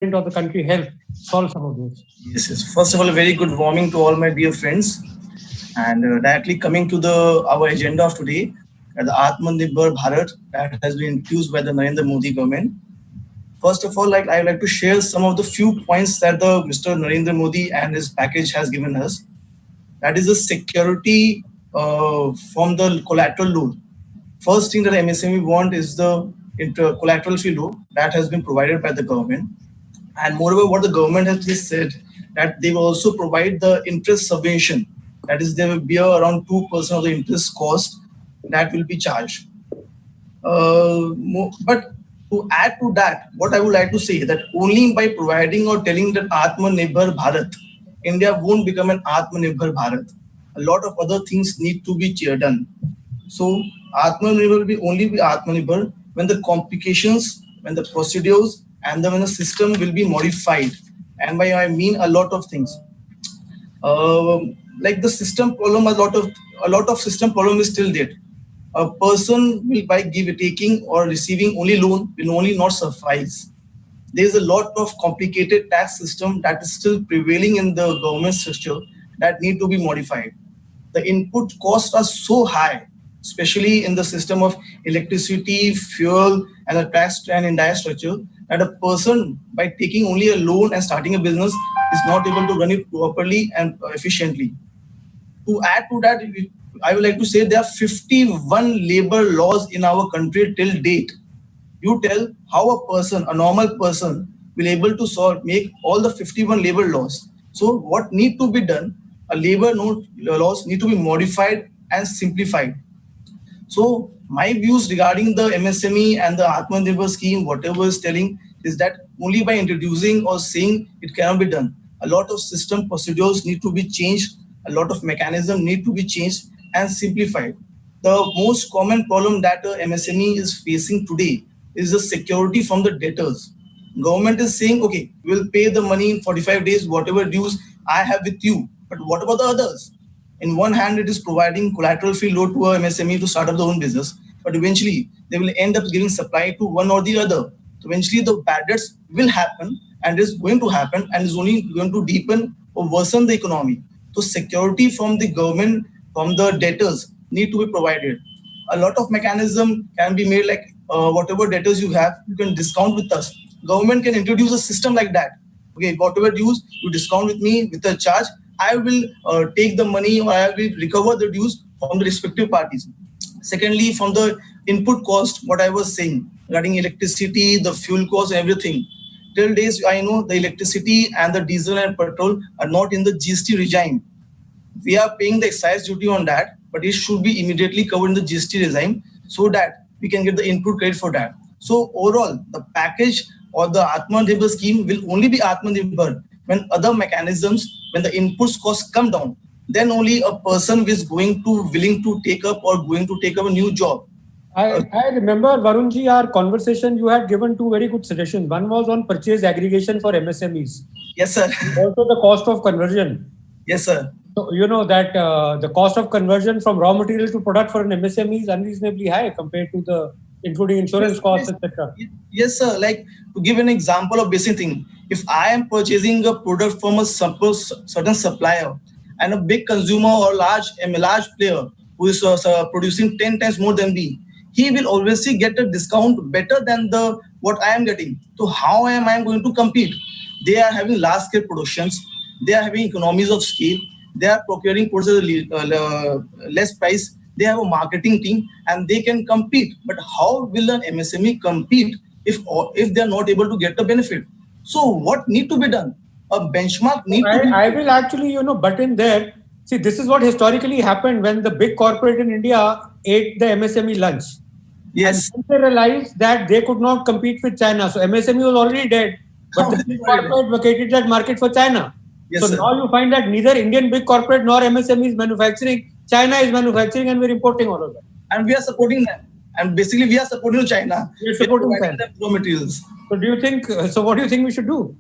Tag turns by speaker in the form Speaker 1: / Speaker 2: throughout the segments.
Speaker 1: of the country help solve some of those?
Speaker 2: Yes, yes. First of all, a very good morning to all my dear friends. And directly coming to the our agenda of today, the Atmanirbhar Bharat that has been introduced by the Narendra Modi government. First of all, like I would like to share some of the few points that the Mr. Narendra Modi and his package has given us. That is the security from the collateral loan. First thing that MSME want is the collateral free loan that has been provided by the government. And moreover, what the government has just said that they will also provide the interest subvention. That is, there will be around 2% of the interest cost that will be charged. But to add to that, what I would like to say that only by providing or telling that Atmanirbhar Bharat, India won't become an Atmanirbhar Bharat. A lot of other things need to be done. So Atmanirbhar will be only be Atmanirbhar when the complications, when the procedures, and then when the system will be modified. And by I mean a lot of things. Like the system problem, a lot of system problem is still there. A person will by give taking or receiving only loan will only not suffice. There is a lot of complicated tax system that is still prevailing in the government structure that need to be modified. The input costs are so high, especially in the system of electricity, fuel, and the tax and indirect structure, that a person by taking only a loan and starting a business is not able to run it properly and efficiently. To add to that, I would like to say there are 51 labor laws in our country till date. You tell how a person, a normal person, will able to solve, make all the 51 labor laws. So what need to be done? A laws need to be modified and simplified. So my views regarding the MSME and the Atmanirbhar scheme, whatever is telling, is that only by introducing or saying it cannot be done. A lot of system procedures need to be changed. A lot of mechanism need to be changed and simplified. The most common problem that a MSME is facing today is the security from the debtors. Government is saying, okay, we'll pay the money in 45 days, whatever dues I have with you. But what about the others? In one hand, it is providing collateral free loan to a MSME to start up their own business, but eventually they will end up giving supply to one or the other. So eventually the bad debts will happen and is going to happen and is only going to deepen or worsen the economy. So security from the government, from the debtors need to be provided. A lot of mechanism can be made like whatever debtors you have, you can discount with us. Government can introduce a system like that. Okay, whatever dues you discount with me with a charge, I will take the money or I will recover the dues from the respective parties. Secondly, from the input cost, what I was saying regarding electricity, the fuel cost, everything. Till days, I know the electricity and the diesel and petrol are not in the GST regime. We are paying the excise duty on that, but it should be immediately covered in the GST regime so that we can get the input credit for that. So overall, the package or the Atmanirbhar scheme will only be Atmanirbhar when other mechanisms, when the inputs costs come down, then only a person is going to willing to take up or going to take up a new job.
Speaker 1: I remember, Varunji, our conversation, you had given two very good suggestions. One was on purchase aggregation for MSMEs.
Speaker 2: Yes, sir.
Speaker 1: Also the cost of conversion.
Speaker 2: Yes, sir.
Speaker 1: So, you know that the cost of conversion from raw material to product for an MSME is unreasonably high compared to the, including insurance costs, etc.
Speaker 2: Yes, sir. Like to give an example of basic thing, if I am purchasing a product from a certain supplier and a big consumer or large player who is producing 10 times more than me, he will obviously get a discount better than the what I am getting. So how am I going to compete? They are having large scale productions. They are having economies of scale. They are procuring products at less price. They have a marketing team and they can compete. But how will an MSME compete if they are not able to get the benefit? So what need to be done? A benchmark need to be.
Speaker 1: I will actually, butt in there. See, this is what historically happened when the big corporate in India ate the MSME lunch.
Speaker 2: Yes.
Speaker 1: And they realized that they could not compete with China. So MSME was already dead, but the big corporate vacated that market for China.
Speaker 2: Yes,
Speaker 1: so
Speaker 2: sir.
Speaker 1: now you find that neither Indian big corporate nor MSME is manufacturing. China is manufacturing and we're importing all of that.
Speaker 2: And we are supporting them. And basically we are supporting China.
Speaker 1: We are supporting them.
Speaker 2: Raw materials.
Speaker 1: So do you think, what do you think we should do?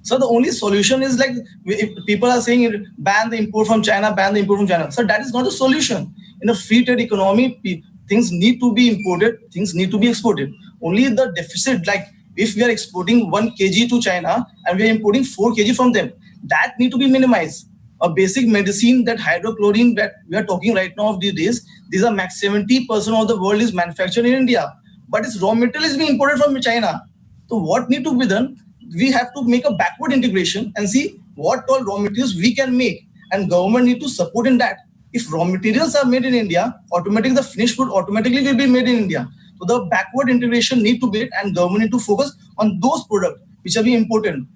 Speaker 2: So the only solution is like, if people are saying ban the import from China, ban the import from China. So that is not a solution. In a free trade economy, things need to be imported, things need to be exported. Only the deficit, like if we are exporting 1 kg to China and we are importing 4 kg from them, that need to be minimized. A basic medicine, that hydrochlorine that we are talking right now of these days, these are max 70% of the world is manufactured in India, but its raw material is being imported from China. So what need to be done? We have to make a backward integration and see what all raw materials we can make, and government need to support in that. If raw materials are made in India, automatically the finished good automatically will be made in India. So the backward integration need to be, and government need to focus on those products which are being important.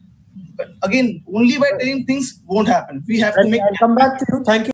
Speaker 2: But again, only by telling things won't happen. We have to make.
Speaker 1: I'll come back to you. Thank you.